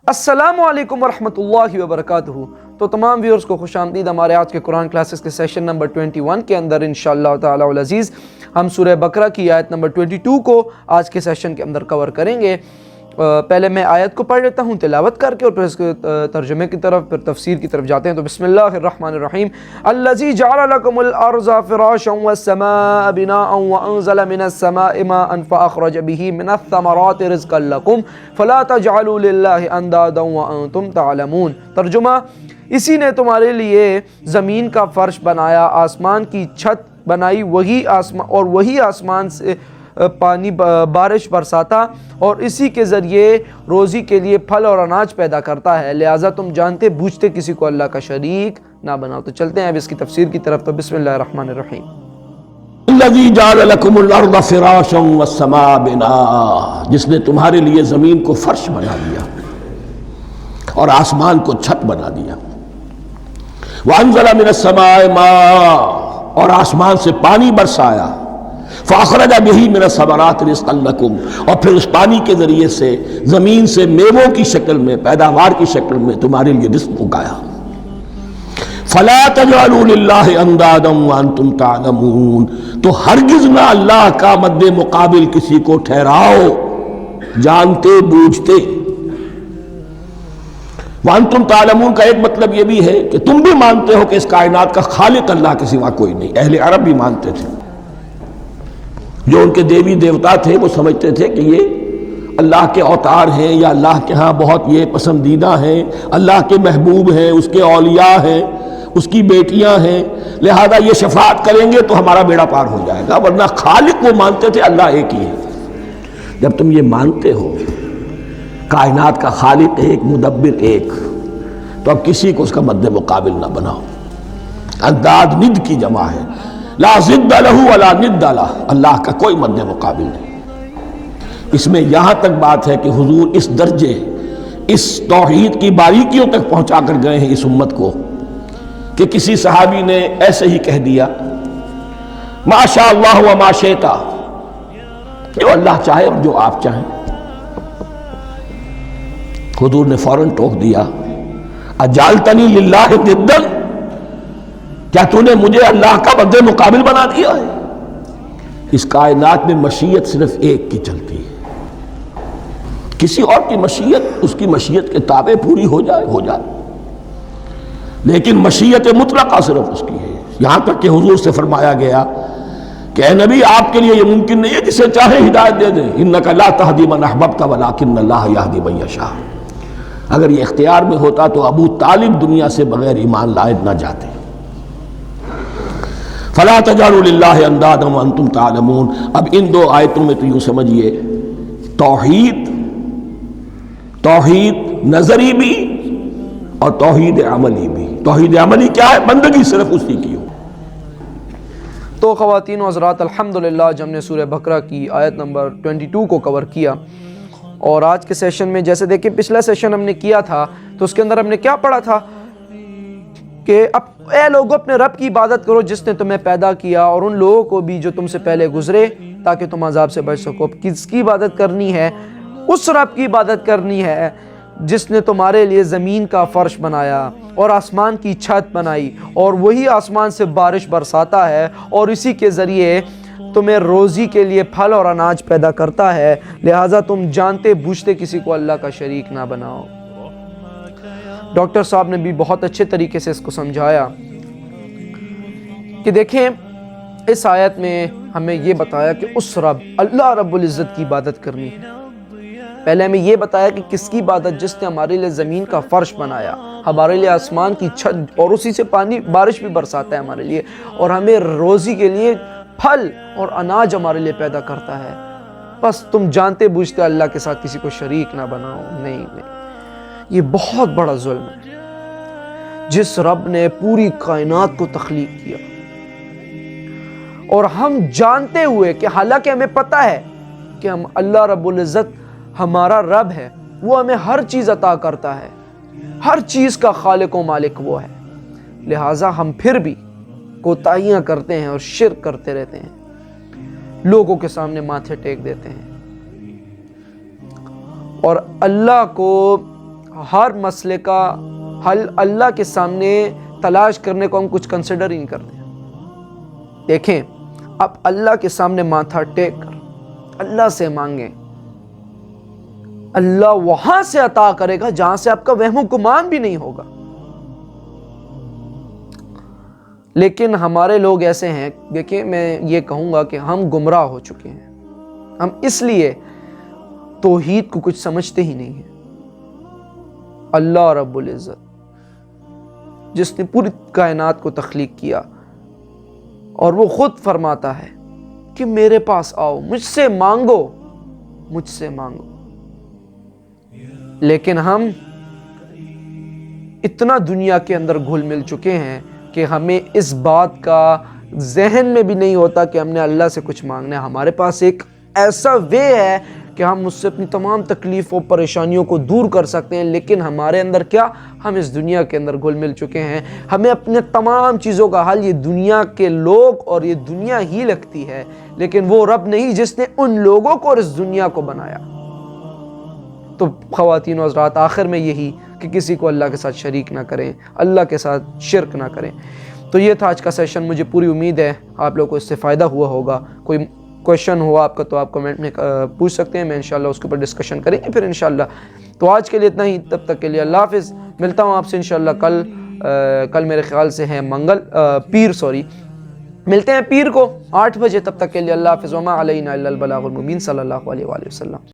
السلام علیکم ورحمۃ اللہ وبرکاتہ۔ تو تمام ویورز کو خوش آمدید ہمارے آج کے قرآن کلاسز کے سیشن نمبر 21 کے اندر انشاءاللہ تعالی العزیز ہم سورہ بقرہ کی آیت نمبر 22 کو آج کے سیشن کے اندر کور کریں گے۔ پہلے میں آیت کو پڑھ لیتا ہوں تلاوت کر کے اور پھر اس کے ترجمے کی طرف پھر تفسیر کی طرف جاتے ہیں۔ تو بسم اللہ الرحمن الرحیم۔ الذی جعل لکم الارض فراشا والسماء بناء وانزل من السماء ماء فاخرج به من الثمرات رزقا لکم فلا تجعلوا للہ اندادا وانتم تعلمون۔ ترجمہ: اسی نے تمہارے لیے زمین کا فرش بنایا، آسمان کی چھت بنائی، وہی آسمان سے پانی بارش برساتا اور اسی کے ذریعے روزی کے لیے پھل اور اناج پیدا کرتا ہے، لہٰذا تم جانتے بوجھتے کسی کو اللہ کا شریک نہ بناؤ۔ تو چلتے ہیں اب اس کی تفسیر کی طرف۔ تو بسم اللہ الرحمن الرحیم۔ الذی جعل لکم الارض فراشا والسماء بناء، جس نے تمہارے لیے زمین کو فرش بنا دیا اور آسمان کو چھت بنا دیا۔ وانزل من السماء ماء، اور آسمان سے پانی برسایا۔ فاخرج به من الثمرات رزقا لکم، اور پھر اس پانی کے ذریعے سے زمین سے میووں کی شکل میں، پیداوار کی شکل میں تمہارے لیے رزق اگایا۔ فلا تجعلوا للہ اندادا وانتم تعلمون، تو ہرگز نہ اللہ کا مد مقابل کسی کو ٹھہراؤ جانتے بوجھتے۔ وانتم تعلمون کا ایک مطلب یہ بھی ہے کہ تم بھی مانتے ہو کہ اس کائنات کا خالق اللہ کے سوا کوئی نہیں۔ اہل عرب بھی مانتے تھے، جو ان کے دیوی دیوتا تھے وہ سمجھتے تھے کہ یہ اللہ کے اوتار ہیں یا اللہ کے ہاں بہت یہ پسندیدہ ہیں، اللہ کے محبوب ہیں، اس کے اولیاء ہیں، اس کی بیٹیاں ہیں، لہذا یہ شفاعت کریں گے تو ہمارا بیڑا پار ہو جائے گا، ورنہ خالق وہ مانتے تھے اللہ ایک ہی ہے۔ جب تم یہ مانتے ہو کائنات کا خالق ایک، مدبر ایک، تو اب کسی کو اس کا مد مقابل نہ بناؤ۔ انداد ند کی جمع ہے، لا ضد لہ ولا ند لہ، اللہ کا کوئی مد مقابل نہیں۔ اس میں یہاں تک بات ہے کہ حضور اس درجے، اس توحید کی باریکیوں تک پہنچا کر گئے ہیں اس امت کو کہ کسی صحابی نے ایسے ہی کہہ دیا ما شاء اللہ و ما شئت، جو اللہ چاہے اور جو آپ چاہیں۔ حضور نے فوراً ٹوک دیا اجعلتنی للہ ندا، کیا تو نے مجھے اللہ کا مد مقابل بنا دیا ہے؟ اس کائنات میں مشیت صرف ایک کی چلتی ہے، کسی اور کی مشیت اس کی مشیت کے تابع پوری ہو جائے، لیکن مشیت مطلقہ صرف اس کی ہے۔ یہاں تک کہ حضور سے فرمایا گیا کہ اے نبی آپ کے لیے یہ ممکن نہیں ہے جسے چاہے ہدایت دے دیں، انک لا تہدی من احببت ولکن اللہ یہدی من یشاء۔ اگر یہ اختیار میں ہوتا تو ابو طالب دنیا سے بغیر ایمان لائے نہ جاتے۔ فلا تجعلوا للہ اندادا وانتم تعلمون۔ اب ان دو آیتوں میں تو یوں سمجھیے توحید نظری بھی اور توحید عملی بھی۔ توحید عملی کیا ہے؟ بندگی صرف اسی کی ہو۔ تو خواتین و حضرات، الحمدللہ جب ہم نے سورہ بقرہ کی آیت نمبر 22 کو کور کیا، اور آج کے سیشن میں جیسے دیکھیں پچھلا سیشن ہم نے کیا تھا تو اس کے اندر ہم نے کیا پڑھا تھا کہ اے لوگوں اپنے رب کی عبادت کرو جس نے تمہیں پیدا کیا، اور ان لوگوں کو بھی جو تم سے پہلے گزرے تاکہ تم عذاب سے بچ سکو۔ کس کی عبادت کرنی ہے؟ اس رب کی عبادت کرنی ہے جس نے تمہارے لیے زمین کا فرش بنایا اور آسمان کی چھت بنائی، اور وہی آسمان سے بارش برساتا ہے اور اسی کے ذریعے تمہیں روزی کے لیے پھل اور اناج پیدا کرتا ہے، لہٰذا تم جانتے بوجھتے کسی کو اللہ کا شریک نہ بناؤ۔ ڈاکٹر صاحب نے بھی بہت اچھے طریقے سے اس کو سمجھایا کہ دیکھیں اس آیت میں ہمیں یہ بتایا کہ اس رب اللہ رب العزت کی عبادت کرنی ہے۔ پہلے ہمیں یہ بتایا کہ کس کی عبادت؟ جس نے ہمارے لیے زمین کا فرش بنایا، ہمارے لیے آسمان کی چھت، اور اسی سے پانی بارش بھی برساتا ہے ہمارے لیے، اور ہمیں روزی کے لیے پھل اور اناج ہمارے لیے پیدا کرتا ہے۔ بس تم جانتے بوجھتے اللہ کے ساتھ کسی کو شریک نہ بناؤ۔ نہیں، یہ بہت بڑا ظلم ہے۔ جس رب نے پوری کائنات کو تخلیق کیا اور ہم جانتے ہوئے کہ حالانکہ ہمیں پتہ ہے کہ ہم اللہ رب العزت ہمارا رب ہے، وہ ہمیں ہر چیز عطا کرتا ہے، ہر چیز کا خالق و مالک وہ ہے، لہٰذا ہم پھر بھی کوتاہیاں کرتے ہیں اور شرک کرتے رہتے ہیں، لوگوں کے سامنے ماتھے ٹیک دیتے ہیں اور اللہ کو ہر مسئلے کا حل اللہ کے سامنے تلاش کرنے کو ہم کچھ کنسیڈر ہی نہیں کرتے. دیکھیں، اب اللہ کے سامنے ماتھا ٹیک کر اللہ سے مانگیں، اللہ وہاں سے عطا کرے گا جہاں سے آپ کا وہم و گمان بھی نہیں ہوگا. لیکن ہمارے لوگ ایسے ہیں، دیکھیں میں یہ کہوں گا کہ ہم گمراہ ہو چکے ہیں. ہم اس لیے توحید کو کچھ سمجھتے ہی نہیں ہیں. اللہ رب العزت جس نے پوری کائنات کو تخلیق کیا اور وہ خود فرماتا ہے کہ میرے پاس آؤ، مجھ سے مانگو، مجھ سے مانگو. لیکن ہم اتنا دنیا کے اندر گھل مل چکے ہیں کہ ہمیں اس بات کا ذہن میں بھی نہیں ہوتا کہ ہم نے اللہ سے کچھ مانگنا ہے. ہمارے پاس ایک ایسا وے ہے کہ ہم اس سے اپنی تمام تکلیفوں پریشانیوں کو دور کر سکتے ہیں، لیکن ہمارے اندر کیا، ہم اس دنیا کے اندر گھل مل چکے ہیں. ہمیں اپنے تمام چیزوں کا حل یہ دنیا کے لوگ اور یہ دنیا ہی لگتی ہے، لیکن وہ رب نہیں جس نے ان لوگوں کو اور اس دنیا کو بنایا. تو خواتین و حضرات، آخر میں یہی کہ کسی کو اللہ کے ساتھ شریک نہ کریں، اللہ کے ساتھ شرک نہ کریں. تو یہ تھا آج کا سیشن. مجھے پوری امید ہے آپ لوگوں کو اس سے فائدہ ہوا ہوگا. کوئی کویشچن ہوا آپ کا تو آپ کمنٹ میں پوچھ سکتے ہیں، میں انشاءاللہ اس کے اوپر ڈسکشن کریں گے پھر انشاءاللہ. تو آج کے لیے اتنا ہی، تب تک کے لیے اللہ حافظ. ملتا ہوں آپ سے انشاءاللہ کل میرے خیال سے ہے پیر ملتے ہیں پیر کو 8 بجے. تب تک کے لیے اللہ حافظ. وما علینا الا البلاغ المبین. صلی اللہ علیہ وآلہ وسلم.